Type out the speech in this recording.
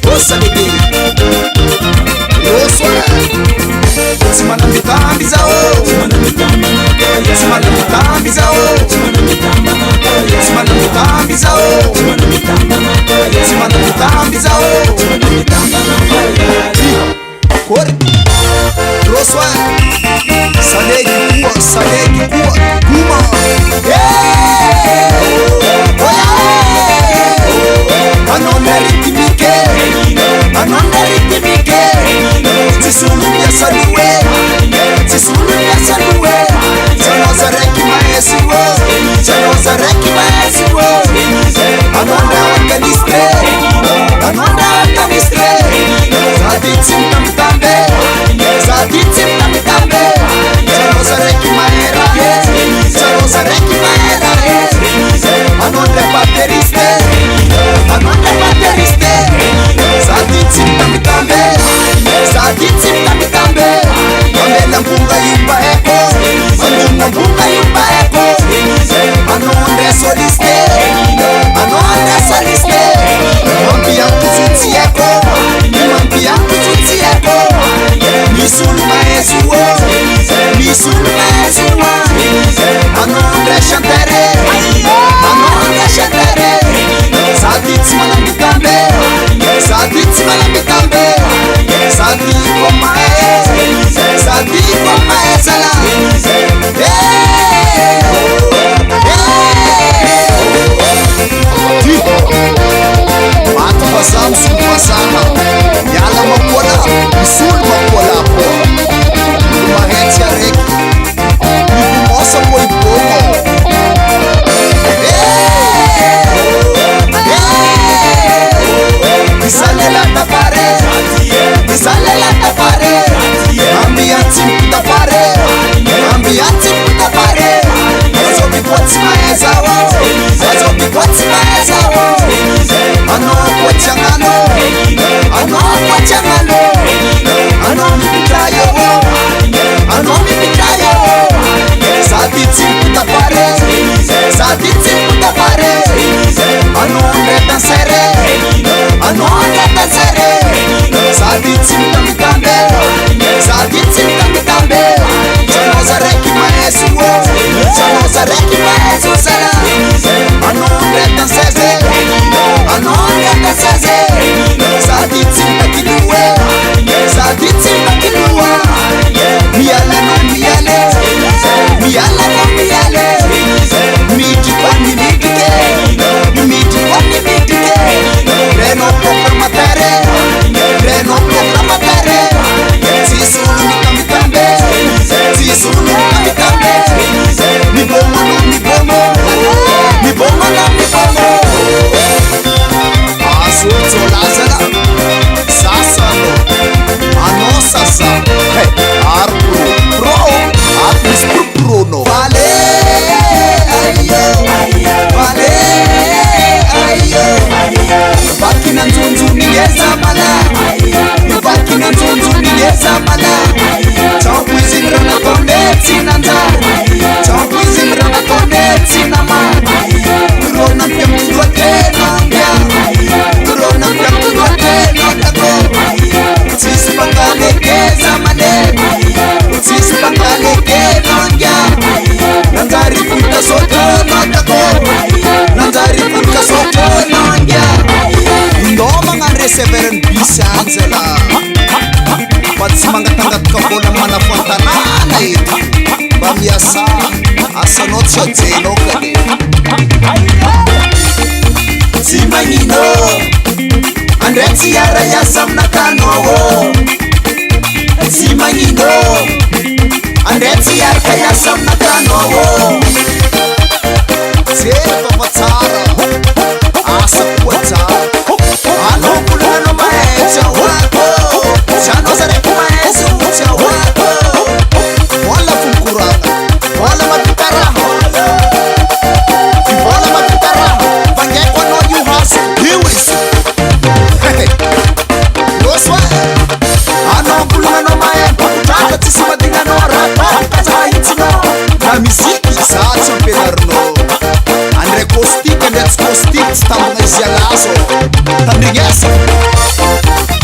Rosa bebe Rosa Simana mitambi zao Simana mitambi zao Simana mitambi zao Simana mitambi zao Kore Rosa Salegi kuwa Kuma Anonde ritmike Tisulu ya saluwe Sanoza reki maesiwo Anonde organiste Zaditsim tamtambe Sanoza reki maera Anonde batteriste Zaditsim tamtambe Amela mpunga yumba eko Anonde soliste Mambi yangu zuti eko Misulu maesuwa Anonde chantere Saditsi malamitambe Sadi kwa mae sala Mata pasam sumpasama Yala makola Usul makola po Lumahetsi areki Ibumosa po ipomo Misalela tapare Ambianti mutapare Azobi kwati maezawo Ano kwa changano Ano mipitayo Saditsi mutapare Ano netansere Saditsi mtambitambe Sanoza reki maesuwo sala Ano netanseze Saditsi mtakiluwe Miyale Miti kwani mitike Reno proclamatare Sisulu mitambitambe Mibomo Asuto lazala Sasano Ano sasa Arpro Apis Bruno Vale ayo Vakina nzunzu ningeza mala Chokwizingrana konetsi nanzara Chokwizingrana konetsi nama Kurona mpya mtudwa tenongya Sisipangalekeza male Sisipangaleke nongya Nanzari futa soto notako Ndoma ngare severen bisanzela Patsimanga-tangat ka po ng manafontananay Bamiasa asanot sa zeno ka din Si Mangino Andret siyara yasam na kanowo Si Mangino Andret siyara kayasam na kanowo Sito patsara Asa kuwata Ano kulano mahecha wako Chano zare kumahecha ucha wako Wala funkuranga Wala mapitaraho Vangekwa no yuhasa Hiwisi Yoswa Ano kulano mahecha Kutaka tisi madinga no rapa Kata haitino Na miziki sa champenarno Andre Costi tsy positif tsy tambagna izy alazo tandrignesa